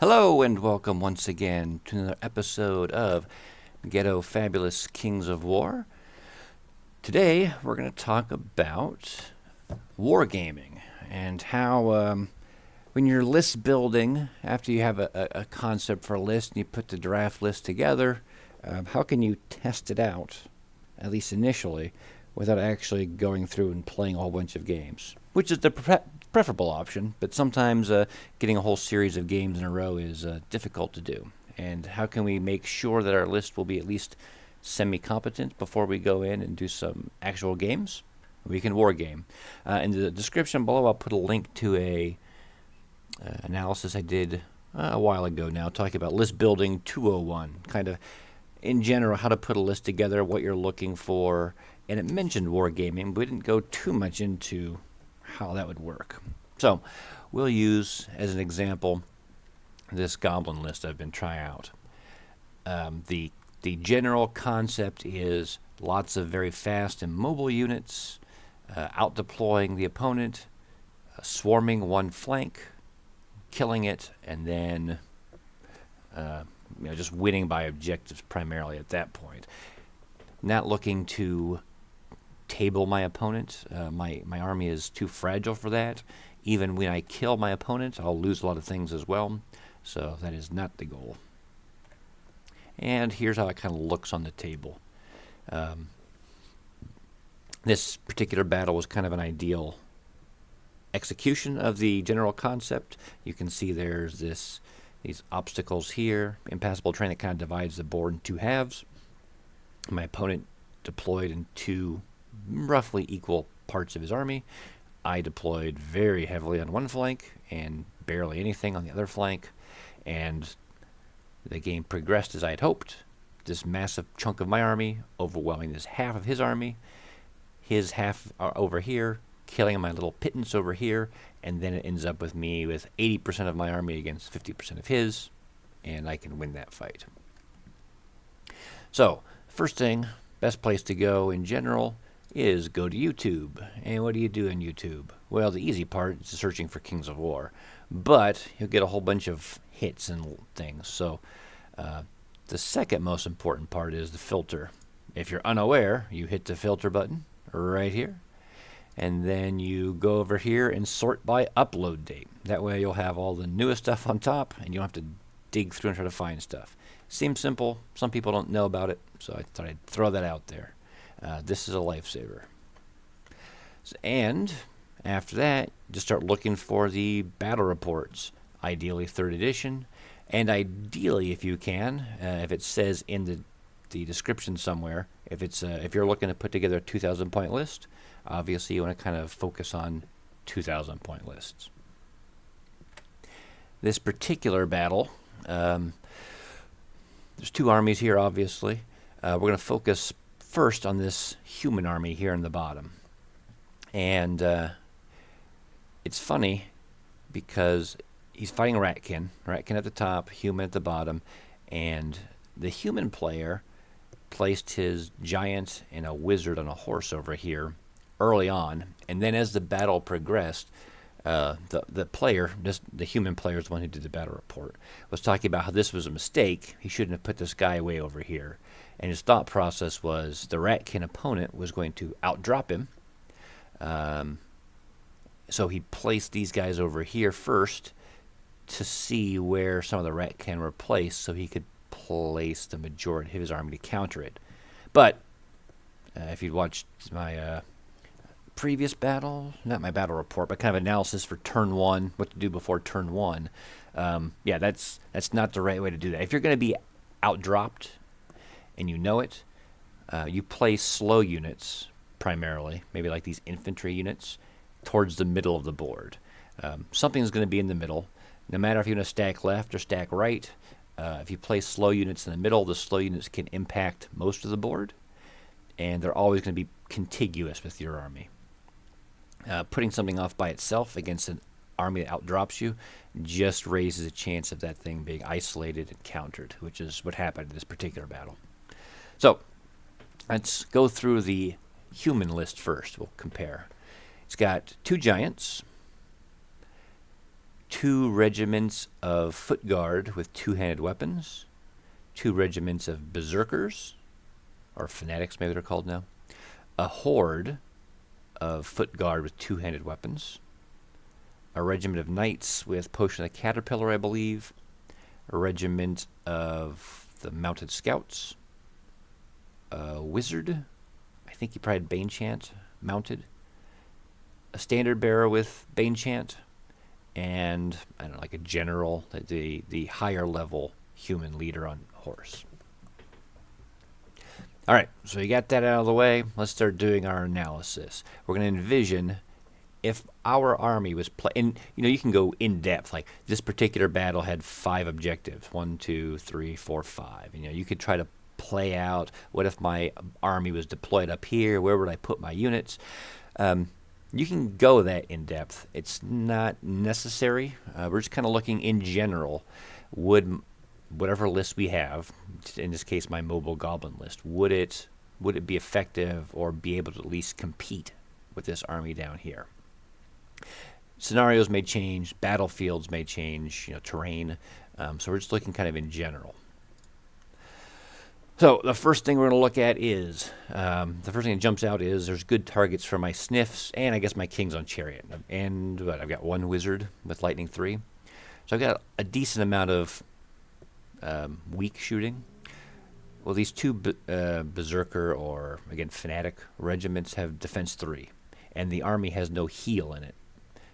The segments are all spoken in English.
Hello and welcome once again to another episode of Ghettofabulous Kings of War. Today we're going to talk about wargaming and how when you're list building, after you have a concept for a list and you put the draft list together, how can you test it out, at least initially, without actually going through and playing a whole bunch of games, which is the preferable option, but sometimes getting a whole series of games in a row is difficult to do. And how can we make sure that our list will be at least semi-competent before we go in and do some actual games? We can wargame. In the description below, I'll put a link to a analysis I did a while ago now, talking about list building 201, kind of in general how to put a list together, what you're looking for, and it mentioned wargaming, but we didn't go too much into how that would work. So we'll use as an example this goblin list I've been trying out. The general concept is lots of very fast and mobile units, out deploying the opponent, swarming one flank, killing it, and then just winning by objectives primarily at that point. Not looking to table my opponent. My army is too fragile for that. Even when I kill my opponent, I'll lose a lot of things as well. So that is not the goal. And here's how it kind of looks on the table. This particular battle was kind of an ideal execution of the general concept. You can see there's these obstacles here, impassable terrain that kind of divides the board in two halves. My opponent deployed in two roughly equal parts of his army. I deployed very heavily on one flank and barely anything on the other flank, and the game progressed as I had hoped. This massive chunk of my army overwhelming this half of his army, his half over here, killing my little pittance over here, and then it ends up with me with 80% of my army against 50% of his, and I can win that fight. So, first thing, best place to go in general is go to YouTube. And what do you do in YouTube? Well, the easy part is searching for Kings of War, but you'll get a whole bunch of hits and things. So the second most important part is the filter. If you're unaware, you hit the filter button right here, and then you go over here and sort by upload date. That way you'll have all the newest stuff on top, and you don't have to dig through and try to find stuff. Seems simple. Some people don't know about it, so I thought I'd throw that out there. This is a lifesaver. And after that, just start looking for the battle reports, ideally 3rd edition, and ideally, if you can, if it says in the description somewhere, if you're looking to put together a 2,000 point list, obviously you want to kind of focus on 2,000 point lists. This particular battle, there's two armies here, obviously. We're going to focus first on this human army here in the bottom. And it's funny because he's fighting Ratcan at the top, human at the bottom, and the human player placed his giant and a wizard on a horse over here early on, and then as the battle progressed, the human player is the one who did the battle report, was talking about how this was a mistake. He shouldn't have put this guy way over here. And his thought process was the Ratcan opponent was going to outdrop him. So he placed these guys over here first to see where some of the Ratcan were placed so he could place the majority of his army to counter it. But if you'd watched my previous battle, not my battle report, but kind of analysis for turn one, what to do before turn one, that's not the right way to do that. If you're going to be outdropped and you know it, you place slow units primarily, maybe like these infantry units, towards the middle of the board. Something's going to be in the middle. No matter if you're going to stack left or stack right, if you place slow units in the middle, the slow units can impact most of the board, and they're always going to be contiguous with your army. Putting something off by itself against an army that outdrops you just raises a chance of that thing being isolated and countered, which is what happened in this particular battle. So let's go through the human list first. We'll compare. It's got two giants, 2 regiments of foot guard with two-handed weapons, 2 regiments of berserkers, or fanatics maybe they're called now, a horde of foot guard with two-handed weapons, a regiment of knights with potion of the caterpillar, I believe, a regiment of the mounted scouts, a wizard, I think he probably had Bane Chant mounted, a standard bearer with Bane Chant, and I don't know, like a general, the higher level human leader on horse. All right, so you got that out of the way. Let's start doing our analysis. We're going to envision if our army was and you can go in depth. Like this particular battle had 5 objectives: 1, 2, 3, 4, 5. You could try to play out, what if my army was deployed up here? Where would I put my units? You can go that in depth. It's not necessary. We're just kind of looking in general. Would whatever list we have, in this case my mobile goblin list, would it be effective or be able to at least compete with this army down here? Scenarios may change, battlefields may change, terrain. So we're just looking kind of in general. So the first thing we're going to look at is, the first thing that jumps out is there's good targets for my sniffs and I guess my kings on chariot. And I've got 1 wizard with lightning 3. So I've got a decent amount of weak shooting. Well, these 2 berserker or, again, fanatic regiments have defense 3. And the army has no heal in it.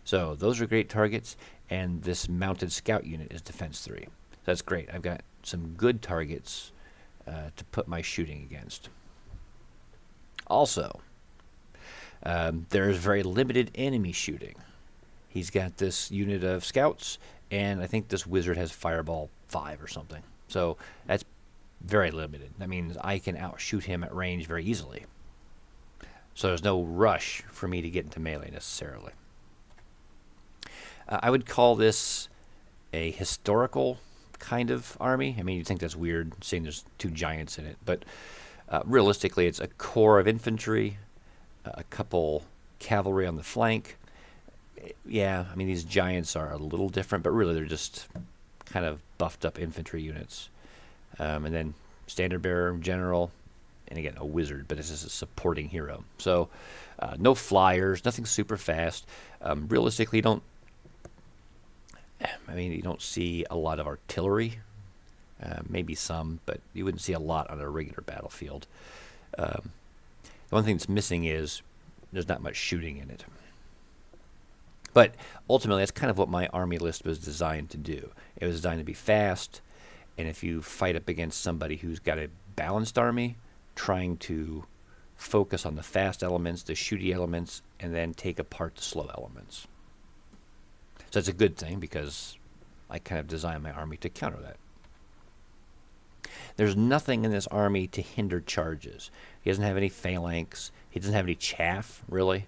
So those are great targets. And this mounted scout unit is defense 3. So that's great. I've got some good targets to put my shooting against. Also, there's very limited enemy shooting. He's got this unit of scouts, and I think this wizard has fireball 5 or something. So that's very limited. That means I can outshoot him at range very easily. So there's no rush for me to get into melee necessarily. I would call this a historical kind of army. I mean, you'd think that's weird, seeing there's 2 giants in it, but realistically, it's a core of infantry, a couple cavalry on the flank. Yeah, I mean, these giants are a little different, but really they're just kind of buffed up infantry units. And then standard bearer, general, and again, a wizard, but it's just a supporting hero. So no flyers, nothing super fast. Realistically, you don't see a lot of artillery. Maybe some, but you wouldn't see a lot on a regular battlefield. The one thing that's missing is there's not much shooting in it. But ultimately, that's kind of what my army list was designed to do. It was designed to be fast, and if you fight up against somebody who's got a balanced army, trying to focus on the fast elements, the shooty elements, and then take apart the slow elements. So it's a good thing because I kind of designed my army to counter that. There's nothing in this army to hinder charges. He doesn't have any phalanx. He doesn't have any chaff, really.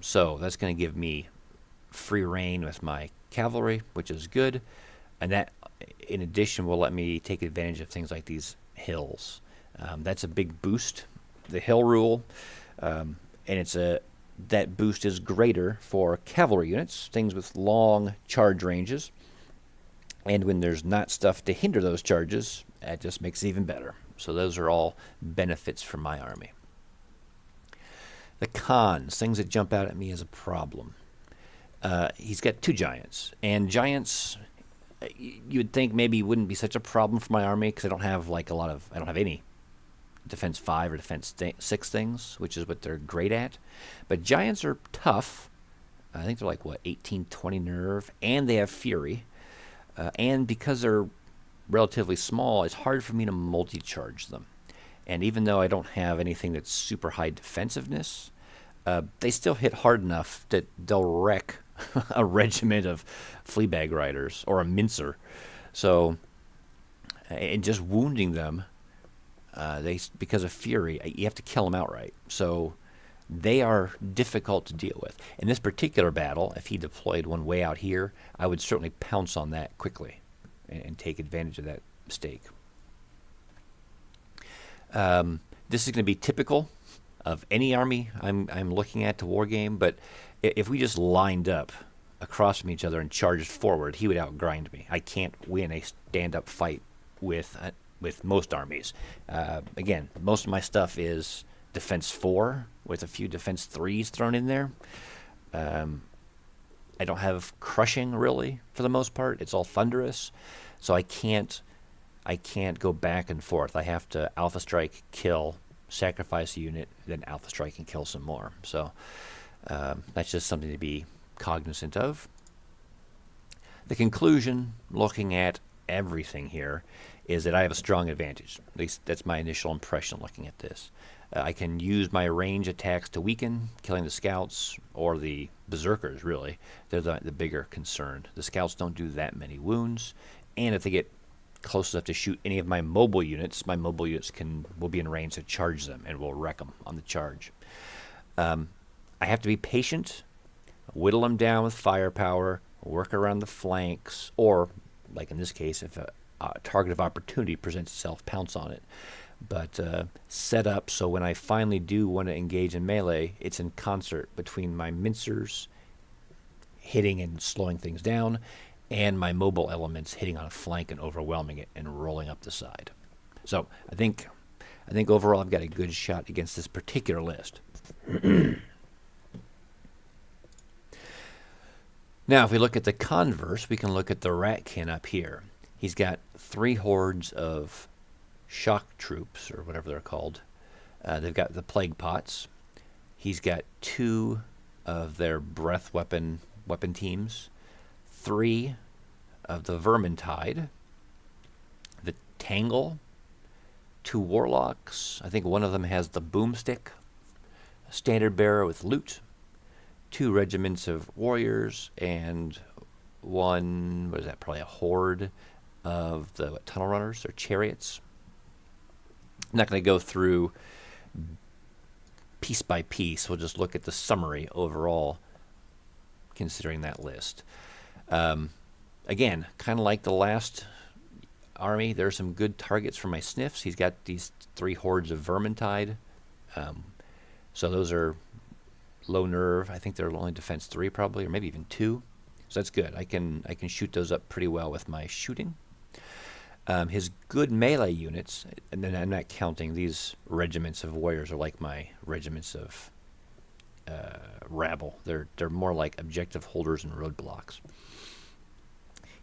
So that's going to give me free reign with my cavalry, which is good. And that, in addition, will let me take advantage of things like these hills. That's a big boost, the hill rule. And that boost is greater for cavalry units, things with long charge ranges. And when there's not stuff to hinder those charges, that just makes it even better. So those are all benefits for my army. The cons, things that jump out at me as a problem. He's got 2 giants. And giants, you would think maybe wouldn't be such a problem for my army because I don't have I don't have any defense 5 or defense 6 things, which is what they're great at. But giants are tough. I think they're 18, 20 nerve, and they have fury. And because they're relatively small, it's hard for me to multi-charge them. And even though I don't have anything that's super high defensiveness, they still hit hard enough that they'll wreck a regiment of fleabag riders or a mincer. So, and just wounding them, because of fury, you have to kill them outright. So they are difficult to deal with. In this particular battle, if he deployed one way out here, I would certainly pounce on that quickly and take advantage of that mistake. This is going to be typical of any army I'm looking at to wargame, but if we just lined up across from each other and charged forward, he would outgrind me. I can't win a stand-up fight with most armies. Again, most of my stuff is defense 4 with a few defense 3s thrown in there. I don't have crushing really for the most part. It's all thunderous, so I can't go back and forth. I have to alpha strike, kill, sacrifice a unit, then alpha strike and kill some more. So that's just something to be cognizant of. The conclusion, looking at everything here, is that I have a strong advantage. At least that's my initial impression looking at this. I can use my range attacks to weaken, killing the scouts or the berserkers, really. They're the bigger concern. The scouts don't do that many wounds, and if they get close enough to shoot any of my mobile units will be in range to charge them, and will wreck them on the charge. I have to be patient, whittle them down with firepower, work around the flanks, or, like in this case, if a target of opportunity presents itself, pounce on it. But set up so when I finally do want to engage in melee, it's in concert between my mincers hitting and slowing things down, and my mobile elements hitting on a flank and overwhelming it and rolling up the side. So I think overall I've got a good shot against this particular list. Now, if we look at the converse, we can look at the Ratcan up here. He's got 3 hordes of shock troops, or whatever they're called. They've got the plague pots. He's got 2 of their breath weapon teams, 3 of the Vermintide, the Tangle, 2 warlocks. I think one of them has the boomstick, a standard bearer with loot, 2 regiments of warriors, and one, probably a horde of the tunnel runners, or chariots. I'm not going to go through piece by piece. We'll just look at the summary overall, considering that list. Again, kind of like the last army, there are some good targets for my sniffs. He's got these 3 hordes of Vermintide. So those are low nerve. I think they're only defense 3 probably, or maybe even 2. So that's good. I can shoot those up pretty well with my shooting. His good melee units, and then I'm not counting these regiments of warriors, are like my regiments of rabble. They're more like objective holders and roadblocks.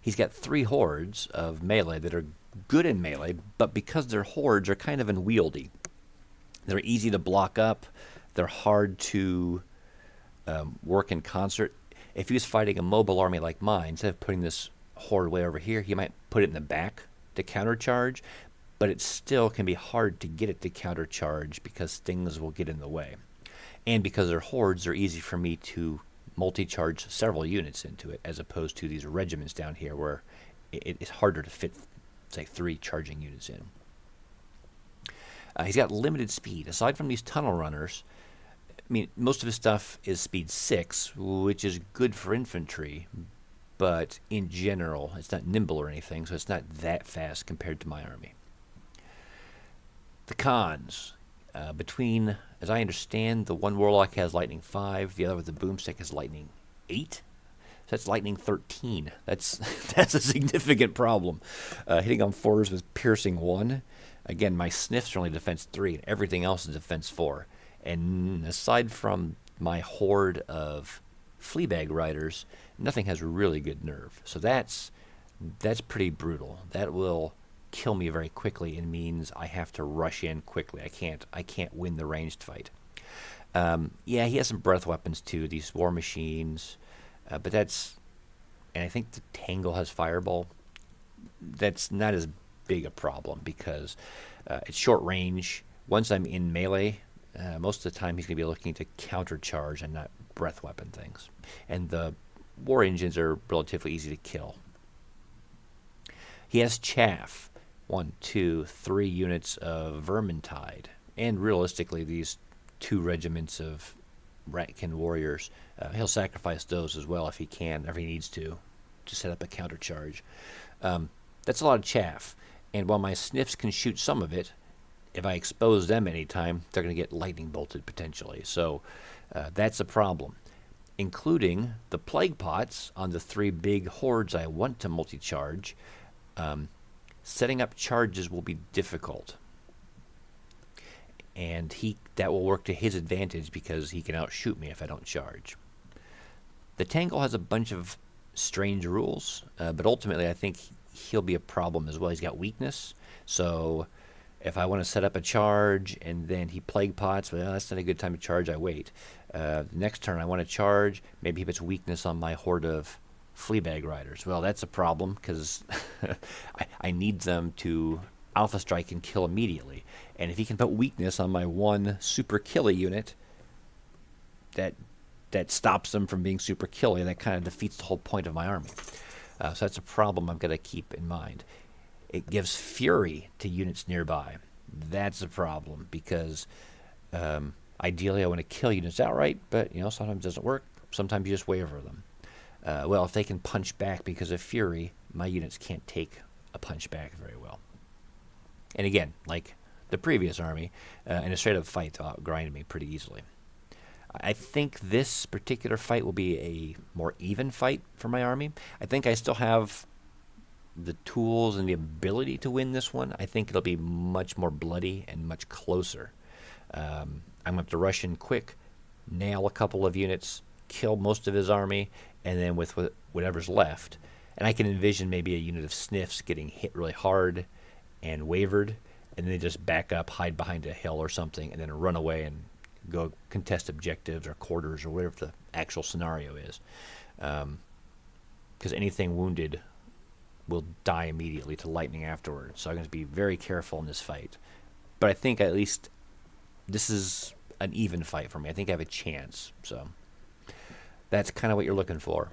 He's got 3 hordes of melee that are good in melee, but because their hordes are kind of unwieldy, they're easy to block up. They're hard to work in concert. If he was fighting a mobile army like mine, instead of putting this horde way over here, he might put it in the back to countercharge, but it still can be hard to get it to countercharge because things will get in the way. And because they're hordes, they're easy for me to multi-charge several units into it, as opposed to these regiments down here where it's harder to fit, say, 3 charging units in. He's got limited speed. Aside from these tunnel runners, I mean, most of his stuff is speed 6, which is good for infantry, but in general, it's not nimble or anything, so it's not that fast compared to my army. The cons. Between, as I understand, the one warlock has lightning 5, the other with the boomstick has lightning 8. So that's lightning 13. That's a significant problem. Hitting on 4s with piercing 1. Again, my sniffs are only defense 3, and everything else is defense 4. And aside from my horde of Fleabag riders, nothing has really good nerve. So that's pretty brutal. That will kill me very quickly and means I have to rush in quickly. I can't win the ranged fight. Yeah, he has some breath weapons too, these war machines, but that's, and I think the Tangle has fireball. That's not as big a problem because it's short range. Once I'm in melee, most of the time he's going to be looking to countercharge and not breath weapon things. And the war engines are relatively easy to kill. He has chaff. 1, 2, 3 units of Vermintide. And realistically, these 2 regiments of Ratcan warriors, he'll sacrifice those as well if he can, if he needs to set up a countercharge. That's a lot of chaff. And while my sniffs can shoot some of it, if I expose them anytime, they're going to get lightning bolted potentially. So that's a problem. including the plague pots on the 3 big hordes I want to multi-charge. Setting up charges will be difficult. And that will work to his advantage because he can outshoot me if I don't charge. The Tangle has a bunch of strange rules, but ultimately I think he'll be a problem as well. He's got weakness, so if I want to set up a charge and then he plague pots, well, that's not a good time to charge, I wait. Next turn I want to charge, maybe he puts weakness on my horde of Fleabag Riders. Well, that's a problem because I need them to Alpha Strike and kill immediately. And if he can put weakness on my 1 super killy unit, that stops them from being super killy. That kind of defeats the whole point of my army. So that's a problem I've got to keep in mind. It gives fury to units nearby. That's a problem because ideally I want to kill units outright, but sometimes it doesn't work. Sometimes you just waver them. Well, if they can punch back because of fury, my units can't take a punch back very well. And again, like the previous army, in a straight-up fight, they'll outgrind me pretty easily. I think this particular fight will be a more even fight for my army. I think I still have the tools and the ability to win this one. I think it'll be much more bloody and much closer. I'm going to have to rush in quick, nail a couple of units, kill most of his army, and then with whatever's left. And I can envision maybe a unit of sniffs getting hit really hard and wavered, and then they just back up, hide behind a hill or something, and then run away and go contest objectives or quarters or whatever the actual scenario is. Because anything wounded will die immediately to lightning afterwards. So I'm going to be very careful in this fight. But I think at least this is an even fight for me. I think I have a chance. So that's kind of what you're looking for.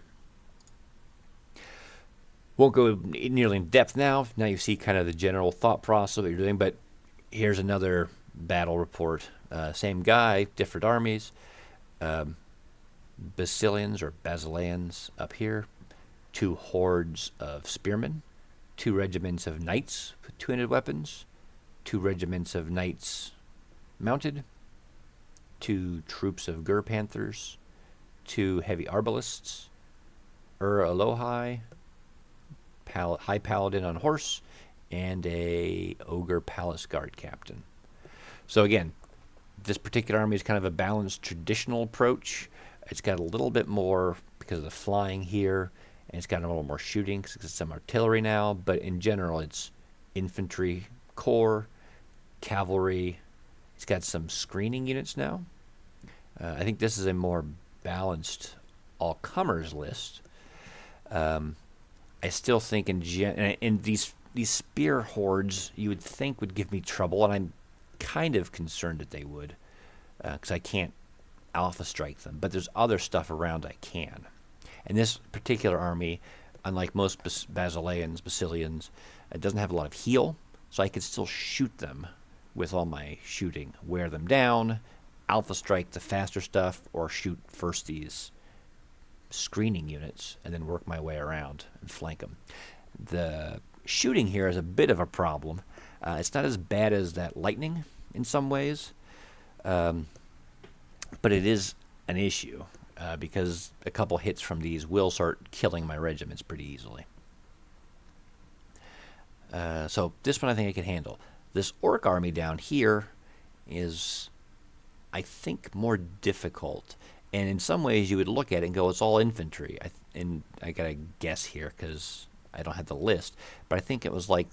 Won't go nearly in depth now. Now you see kind of the general thought process of what you're doing. But here's another battle report. Same guy, different armies. Basileans or Basileans up here. 2 hordes of spearmen. 2 regiments of knights with 2-handed weapons. 2 regiments of knights mounted. 2 troops of Gur Panthers. 2 heavy arbalists. Alohai. High Paladin on horse, and a Ogre Palace Guard Captain. So again, this particular army is kind of a balanced traditional approach. It's got a little bit more because of the flying here, and it's got a little more shooting because it's some artillery now, but in general it's infantry corps, cavalry. It's got some screening units now. I think this is a more balanced all-comers list. I still think in these spear hordes you would think would give me trouble, and I'm kind of concerned that they would, because I can't alpha strike them. But there's other stuff around I can. And this particular army, unlike most Basileans, it doesn't have a lot of heal, so I could still shoot them with all my shooting, wear them down, alpha strike the faster stuff, or shoot first these screening units and then work my way around and flank them. The shooting here is a bit of a problem. It's not as bad as that lightning in some ways, but it is an issue because a couple hits from these will start killing my regiments pretty easily. So this one I think I can handle. This orc army down here is, I think, more difficult. And in some ways, you would look at it and go, it's all infantry. And I got to guess here because I don't have the list. But I think it was like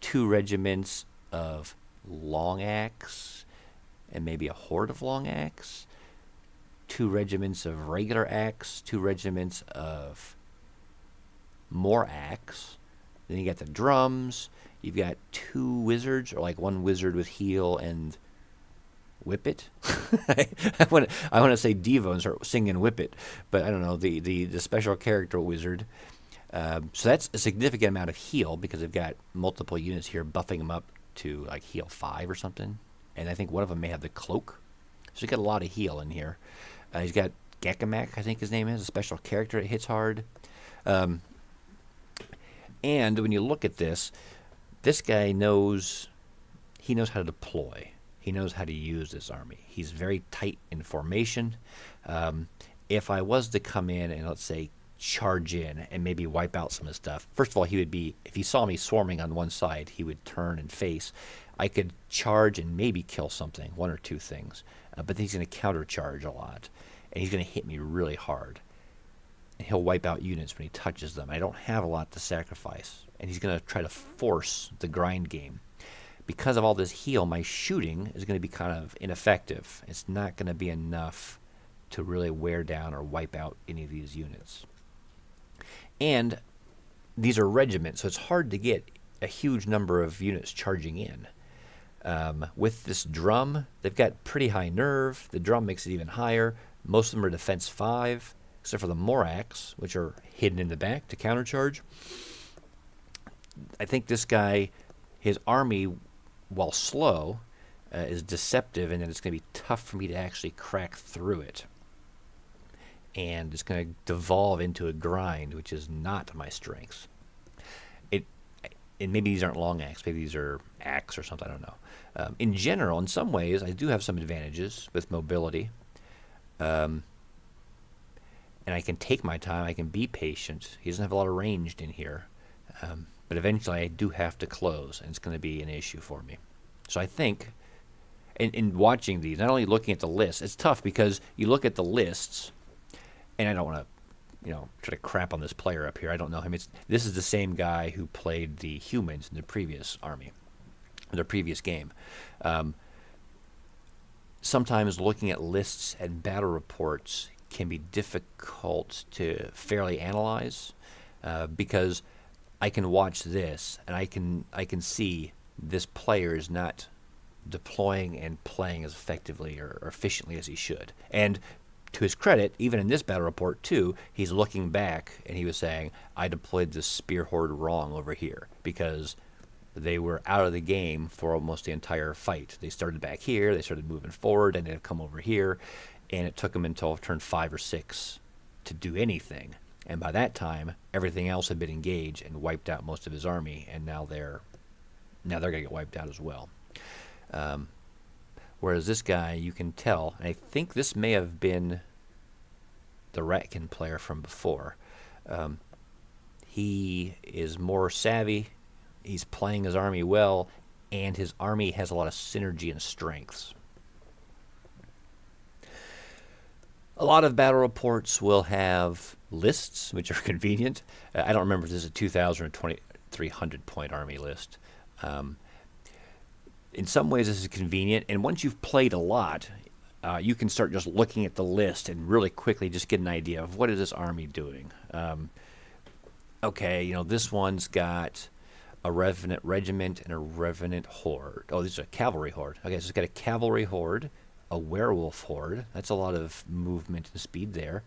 2 regiments of long axe and maybe a horde of long axe. 2 regiments of regular axe. 2 regiments of more axe. Then you got the drums. You've got 2 wizards, or like 1 wizard with heal and Whip It. I want to say Devo and start singing Whip It, but I don't know, the special character wizard. So that's a significant amount of heal because they've got multiple units here buffing them up to like heal 5 or something. And I think one of them may have the cloak. So he's got a lot of heal in here. He's got Gekamak, I think his name is, a special character that hits hard. And when you look at this guy knows how to deploy. He knows how to use this army. He's very tight in formation, and if I was to come in and, let's say, charge in and maybe wipe out some of the stuff, first of all, he would be, if he saw me swarming on one side, he would turn and face. I could charge and maybe kill something, one or two things, but he's going to countercharge a lot, and he's going to hit me really hard. And he'll wipe out units when he touches them. I don't have a lot to sacrifice, and he's going to try to force the grind game. Because of all this heal, my shooting is going to be kind of ineffective. It's not going to be enough to really wear down or wipe out any of these units. And these are regiments, so it's hard to get a huge number of units charging in. With this drum, they've got pretty high nerve. The drum makes it even higher. Most of them are defense 5, except for the Morax, which are hidden in the back to countercharge. I think this guy, his army, while slow, is deceptive, and then it's going to be tough for me to actually crack through it. And it's going to devolve into a grind, which is not my strength. And maybe these aren't long axe, maybe these are axe or something, I don't know. In general, in some ways, I do have some advantages with mobility. And I can take my time, I can be patient. He doesn't have a lot of ranged in here. But eventually I do have to close, and it's going to be an issue for me. So I think, in watching these, not only looking at the lists, it's tough because you look at the lists, and I don't want to, try to crap on this player up here. I don't know him. This is the same guy who played the humans in the previous army, the previous game. Sometimes looking at lists and battle reports can be difficult to fairly analyze because I can watch this and I can see this player is not deploying and playing as effectively or efficiently as he should. And to his credit, even in this battle report too, he's looking back and he was saying, I deployed this spear horde wrong over here because they were out of the game for almost the entire fight. They started back here, they started moving forward, and they'd come over here, and it took them until turn 5 or 6 to do anything. And by that time, everything else had been engaged and wiped out most of his army, and now they're going to get wiped out as well. Whereas this guy, you can tell, and I think this may have been the Ratcan player from before. He is more savvy, he's playing his army well, and his army has a lot of synergy and strengths. A lot of battle reports will have lists, which are convenient. I don't remember if this is a 2,000 or 2,300 point army list. In some ways, this is convenient, and once you've played a lot, you can start just looking at the list and really quickly just get an idea of what is this army doing. Okay, this one's got a Revenant regiment and a Revenant horde. Oh, this is a cavalry horde. Okay, so it's got a cavalry horde, a werewolf horde. That's a lot of movement and speed there.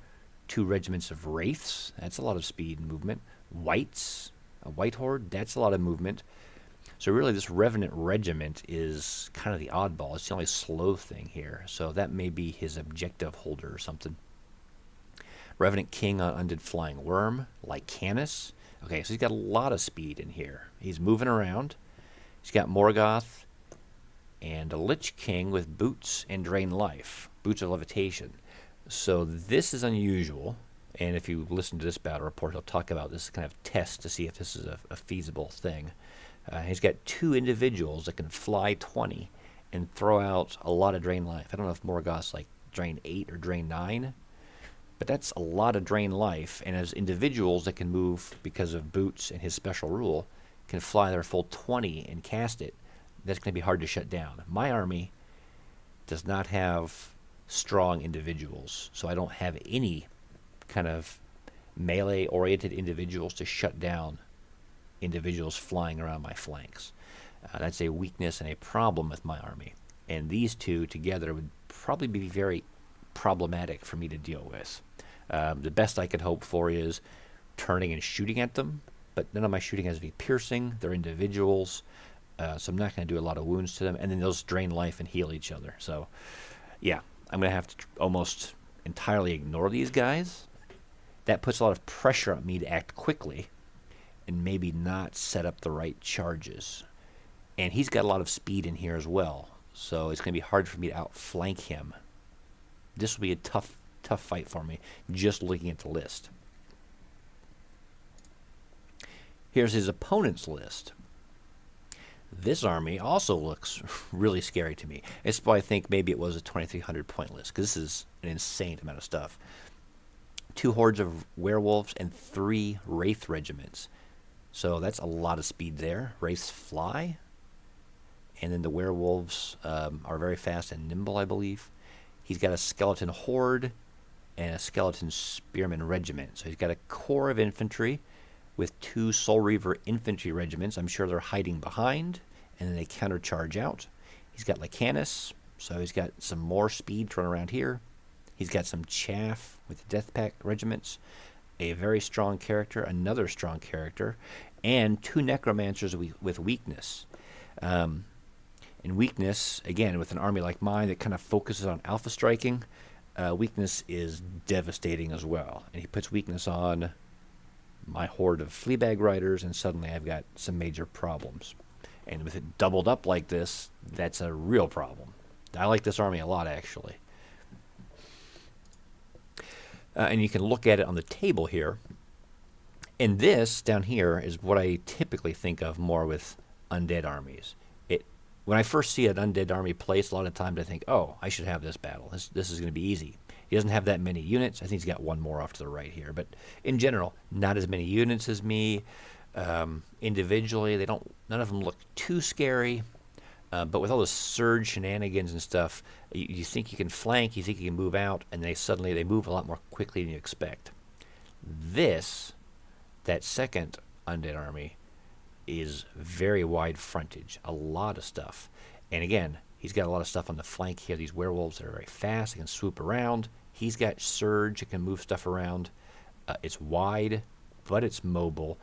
2 regiments of wraiths. That's a lot of speed and movement. Whites, a white horde. That's a lot of movement. So really this Revenant regiment is kind of the oddball. It's the only slow thing here. So that may be his objective holder or something. Revenant King on Undead Flying Worm. Lycanus. Okay, so he's got a lot of speed in here. He's moving around. He's got Morgoth and a Lich King with boots and drain life. Boots of levitation. So this is unusual. And if you listen to this battle report, he'll talk about this kind of test to see if this is a feasible thing. He's got 2 individuals that can fly 20 and throw out a lot of drain life. I don't know if Morgoth's like drain 8 or drain 9, but that's a lot of drain life. And as individuals that can move because of boots and his special rule, can fly their full 20 and cast it, that's going to be hard to shut down. My army does not have strong individuals, so I don't have any kind of melee-oriented individuals to shut down individuals flying around my flanks. That's a weakness and a problem with my army. And these two together would probably be very problematic for me to deal with. The best I could hope for is turning and shooting at them, but none of my shooting has to be piercing. They're individuals, so I'm not going to do a lot of wounds to them. And then they'll just drain life and heal each other. So, yeah, I'm going to have to almost entirely ignore these guys. That puts a lot of pressure on me to act quickly and maybe not set up the right charges. And he's got a lot of speed in here as well, so it's going to be hard for me to outflank him. This will be a tough tough fight for me just looking at the list. Here's his opponent's list. This army also looks really scary to me. It's why I think maybe it was a 2,300 point list, because this is an insane amount of stuff. 2 hordes of werewolves and 3 wraith regiments. So that's a lot of speed there. Wraiths fly. And then the werewolves are very fast and nimble, I believe. He's got a skeleton horde and a skeleton spearman regiment. So he's got a core of infantry with 2 Soul Reaver infantry regiments. I'm sure they're hiding behind, and then they countercharge out. He's got Lycanus, so he's got some more speed to run around here. He's got some chaff with the Death Pack regiments, a very strong character, another strong character, and 2 necromancers with weakness. And weakness, again, with an army like mine that kind of focuses on alpha striking, weakness is devastating as well. And he puts weakness on my horde of Fleabag Riders, and suddenly I've got some major problems. And with it doubled up like this, that's a real problem. I like this army a lot, actually. And you can look at it on the table here. And this down here is what I typically think of more with undead armies. When I first see an undead army placed, a lot of times I think, oh, I should have this battle. This is going to be easy. He doesn't have that many units. I think he's got 1 more off to the right here. But in general, not as many units as me. Individually, none of them look too scary. But with all the surge shenanigans and stuff, you think you can flank, you think you can move out, and suddenly they move a lot more quickly than you expect. That second undead army, is very wide frontage, a lot of stuff. And again, he's got a lot of stuff on the flank here. These werewolves that are very fast, they can swoop around. He's got surge, it can move stuff around. It's wide, but it's mobile.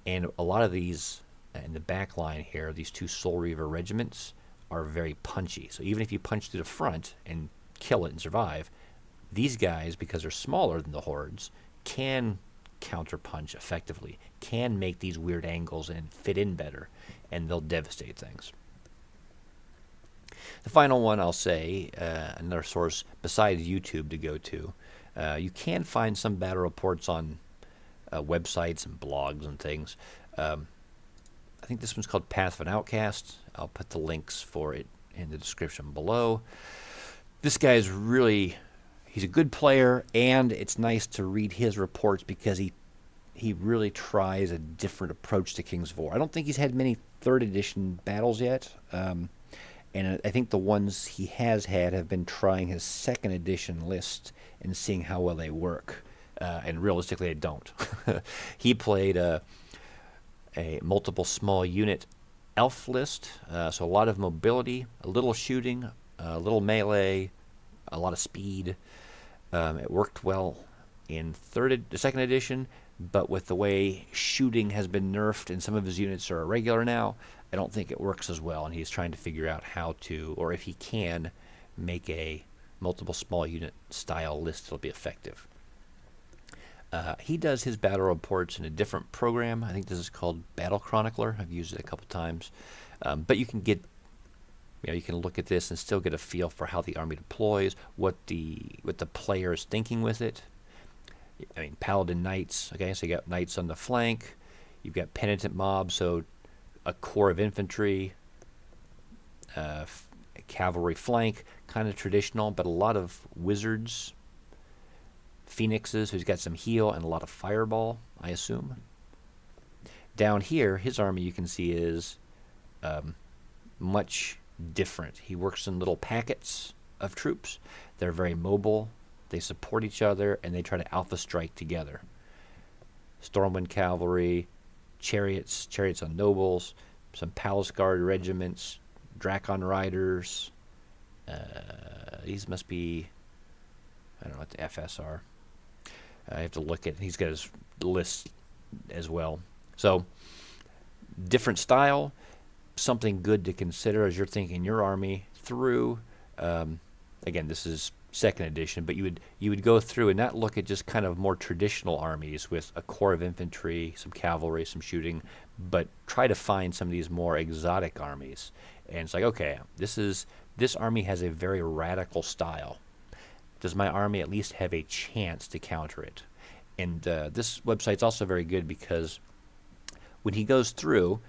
And a lot of these in the back line here, these 2 Soul Reaver regiments are very punchy. So even if you punch through the front and kill it and survive, these guys, because they're smaller than the hordes, can counterpunch effectively, can make these weird angles and fit in better, and they'll devastate things. The final one I'll say, another source besides YouTube to go to, you can find some battle reports on websites and blogs and things. I think this one's called PathfanOutcast. I'll put the links for it in the description below. This guy's he's a good player, and it's nice to read his reports because he really tries a different approach to Kings of War. I don't think he's had many 3rd edition battles yet, and I think the ones he has had have been trying his 2nd edition list and seeing how well they work, and realistically they don't. He played a multiple small unit elf list, so a lot of mobility, a little shooting, a little melee, a lot of speed. It worked well in 2nd edition, but with the way shooting has been nerfed and some of his units are irregular now, I don't think it works as well, and he's trying to figure out how to, or if he can, make a multiple small unit style list that'll be effective. He does his battle reports in a different program. I think this is called Battle Chronicler. I've used it a couple times. But you can you can look at this and still get a feel for how the army deploys, what the player is thinking with it. I mean, Paladin Knights, okay, so you got Knights on the flank. You've got Penitent Mobs, so a core of infantry, a cavalry flank, kind of traditional, but a lot of wizards, Phoenixes, who's got some heal, and a lot of fireball, I assume. Down here, his army, you can see, is much different. He works in little packets of troops. They're very mobile. They support each other, and they try to alpha strike together. Stormwind Cavalry, chariots on nobles, some Palace Guard regiments, Dracon Riders. These must be, I don't know what the FS are. I have to look at, he's got his list as well. So, different style, something good to consider as you're thinking your army through. Again, this is 2nd edition, but you would go through and not look at just kind of more traditional armies with a core of infantry, some cavalry, some shooting, but try to find some of these more exotic armies. And it's like, okay, this army has a very radical style. does my army at least have a chance to counter it? And this website's also very good because when he goes through,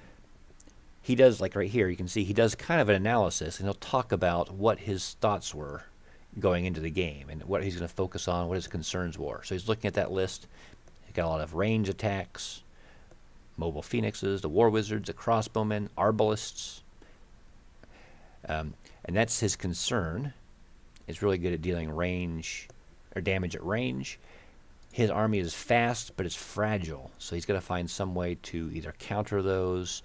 he does, like right here, you can see he does kind of an analysis, and he'll talk about what his thoughts were going into the game and what he's going to focus on, what his concerns were. So he's looking at that list. He's got a lot of range attacks, mobile phoenixes, the war wizards, the crossbowmen, arbalists. And that's his concern. It's really good at dealing range or damage at range. His army is fast, but it's fragile. So he's got to find some way to either counter those,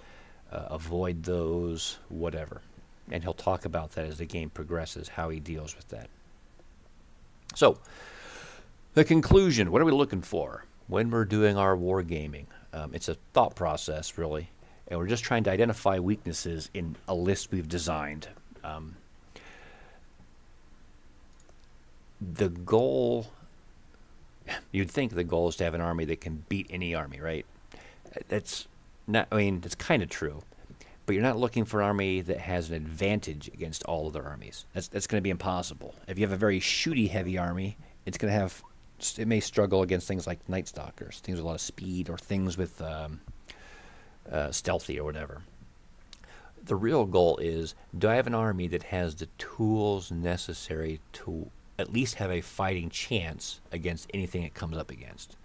avoid those, whatever. And he'll talk about that as the game progresses, how he deals with that. So, the conclusion, what are we looking for when we're doing our wargaming? It's a thought process, really. And we're just trying to identify weaknesses in a list we've designed. The goal, you'd think the goal is to have an army that can beat any army, right? That's not, I mean, it's kind of true. But you're not looking for an army that has an advantage against all other armies. That's going to be impossible. If you have a very shooty heavy army, it may struggle against things like Night Stalkers, things with a lot of speed, or things with stealthy or whatever. The real goal is, do I have an army that has the tools necessary to at least have a fighting chance against anything it comes up against?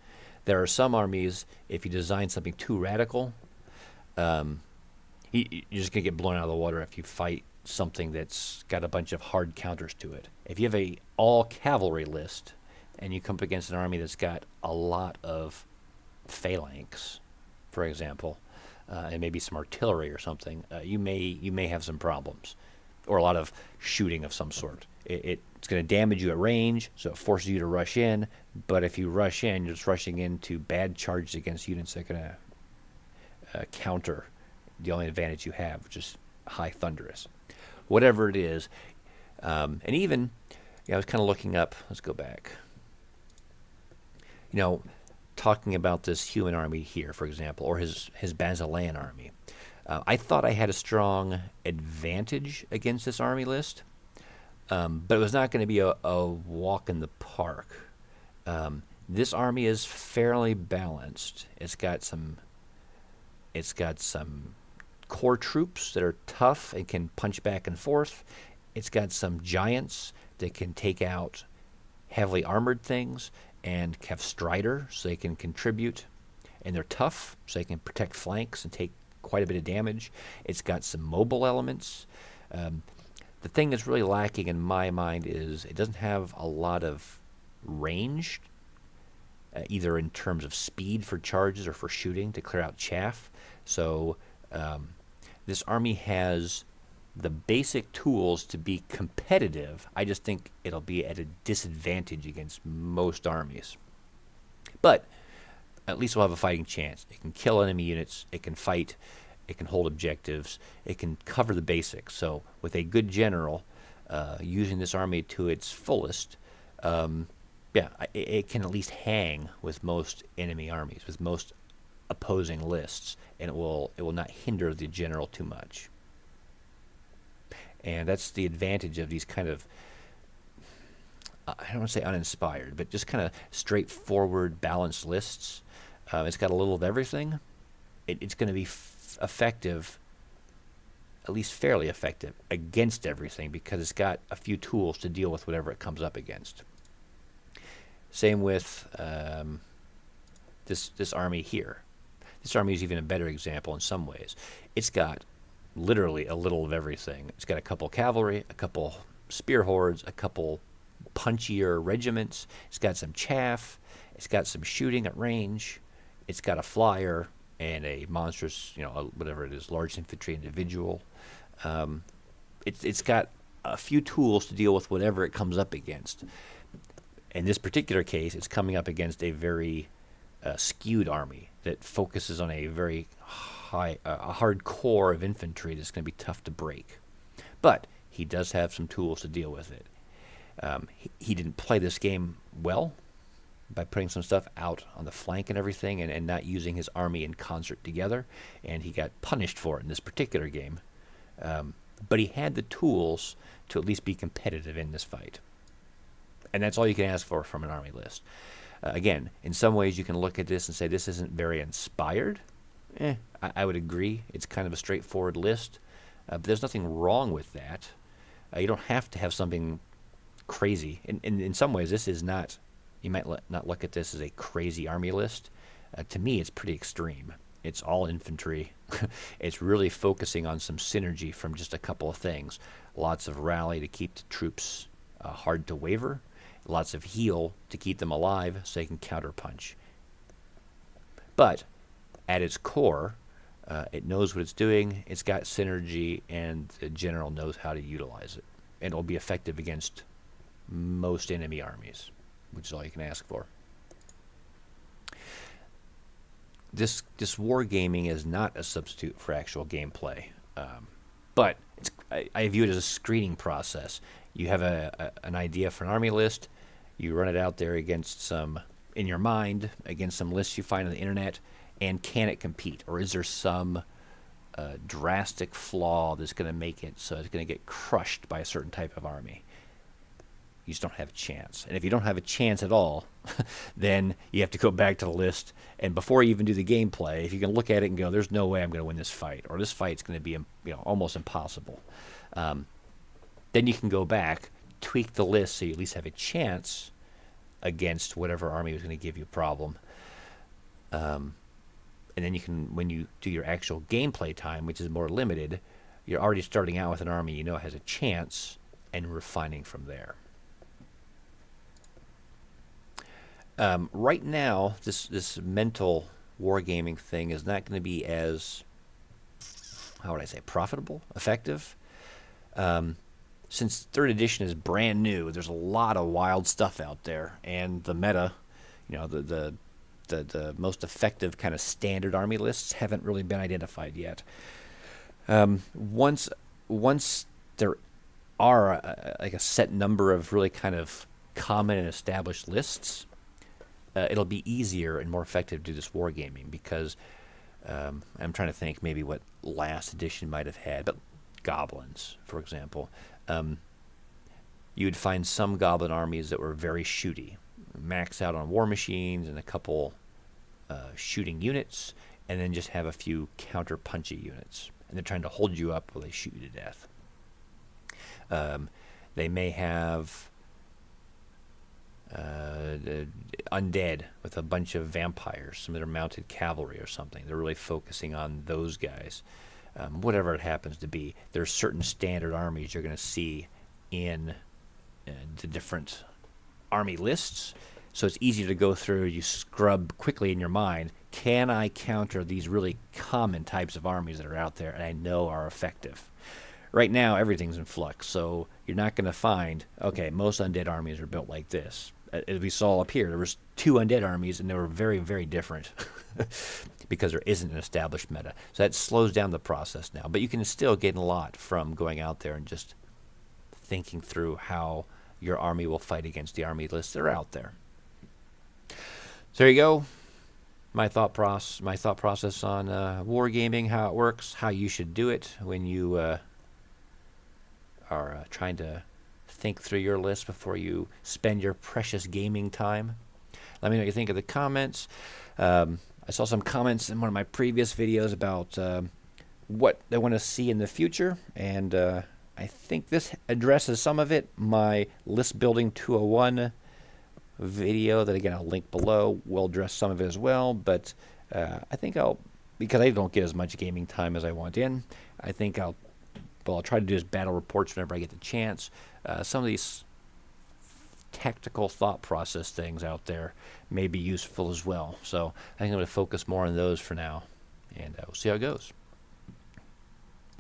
There are some armies, if you design something too radical, you're just going to get blown out of the water if you fight something that's got a bunch of hard counters to it. If you have a all-cavalry list and you come up against an army that's got a lot of phalanx, for example, and maybe some artillery or something, you may have some problems, or a lot of shooting of some sort. It's going to damage you at range, so it forces you to rush in, but if you rush in, you're just rushing into bad charges against units that are going to counter the only advantage you have, which is high thunderous. Whatever it is, and even, I was kind of looking up, let's go back, talking about this human army here, for example, or his Basilean army. I thought I had a strong advantage against this army list, but it was not going to be a walk in the park. This army is fairly balanced. It's got some core troops that are tough and can punch back and forth. It's got some giants that can take out heavily armored things and have strider, so they can contribute. And they're tough, so they can protect flanks and take quite a bit of damage. It's got some mobile elements. The thing that's really lacking in my mind is it doesn't have a lot of range, either in terms of speed for charges or for shooting to clear out chaff. So this army has the basic tools to be competitive. I just think it'll be at a disadvantage against most armies. But at least we'll have a fighting chance. It can kill enemy units. It can fight. It can hold objectives. It can cover the basics. So with a good general using this army to its fullest, it can at least hang with most enemy armies, with most opposing lists, and it will not hinder the general too much. And that's the advantage of these kind of, I don't want to say uninspired, but just kind of straightforward, balanced lists. It's got a little of everything. It's going to be effective, at least fairly effective, against everything because it's got a few tools to deal with whatever it comes up against. Same with this army here. This army is even a better example in some ways. It's got literally a little of everything. It's got a couple cavalry, a couple spear hordes, a couple punchier regiments. It's got some chaff. It's got some shooting at range. It's got a flyer and a monstrous, whatever it is, large infantry individual. It's got a few tools to deal with whatever it comes up against. In this particular case, it's coming up against a very skewed army that focuses on a very a hard core of infantry that's going to be tough to break. But he does have some tools to deal with it. He didn't play this game well by putting some stuff out on the flank and everything and not using his army in concert together, and he got punished for it in this particular game. But he had the tools to at least be competitive in this fight. And that's all you can ask for from an army list. Again, in some ways you can look at this and say this isn't very inspired. I would agree. It's kind of a straightforward list. But there's nothing wrong with that. You don't have to have something crazy. In some ways, this is not, you might not look at this as a crazy army list. To me, it's pretty extreme. It's all infantry. It's really focusing on some synergy from just a couple of things. Lots of rally to keep the troops hard to waver. Lots of heal to keep them alive so they can counterpunch. But at its core, it knows what it's doing, it's got synergy, and the general knows how to utilize it. And it'll be effective against most enemy armies, which is all you can ask for. This wargaming is not a substitute for actual gameplay, but I view it as a screening process. You have an idea for an army list, you run it out there against some, in your mind, against some lists you find on the internet, and can it compete? Or is there some drastic flaw that's going to make it so it's going to get crushed by a certain type of army? You just don't have a chance. And if you don't have a chance at all, then you have to go back to the list. And before you even do the gameplay, if you can look at it and go, there's no way I'm going to win this fight, or this fight's going to be almost impossible, then you can go back, tweak the list so you at least have a chance against whatever army was going to give you a problem. And then you can, when you do your actual gameplay time, which is more limited, you're already starting out with an army you know has a chance and refining from there. Right now, this mental wargaming thing is not going to be as, how would I say, profitable, effective. Since 3rd edition is brand new, there's a lot of wild stuff out there, and the meta, the most effective kind of standard army lists haven't really been identified yet. Once there are like a set number of really kind of common and established lists, it'll be easier and more effective to do this wargaming, because I'm trying to think maybe what last edition might have had, but goblins, for example. You would find some goblin armies that were very shooty, max out on war machines and a couple shooting units, and then just have a few counter punchy units, and they're trying to hold you up while they shoot you to death. They may have undead with a bunch of vampires, some of their mounted cavalry or something. They're really focusing on those guys. Whatever it happens to be, there's certain standard armies you're going to see in the different army lists. So it's easy to go through, you scrub quickly in your mind, can I counter these really common types of armies that are out there and I know are effective? Right now, everything's in flux, so you're not going to find, okay, most undead armies are built like this. As we saw up here, there was 2 undead armies, and they were very, very different because there isn't an established meta. So that slows down the process now. But you can still gain a lot from going out there and just thinking through how your army will fight against the army lists that are out there. So there you go. My thought process on wargaming, how it works, how you should do it when you are trying to think through your list before you spend your precious gaming time. Let me know what you think of the comments. I saw some comments in one of my previous videos about what they want to see in the future, and I think this addresses some of it. My list building 201 video that, again, I'll link below, will address some of it as well, but I think because I don't get as much gaming time as I want in, I think I'll try to do is battle reports whenever I get the chance. Some of these tactical thought process things out there may be useful as well. So I think I'm going to focus more on those for now, and we'll see how it goes.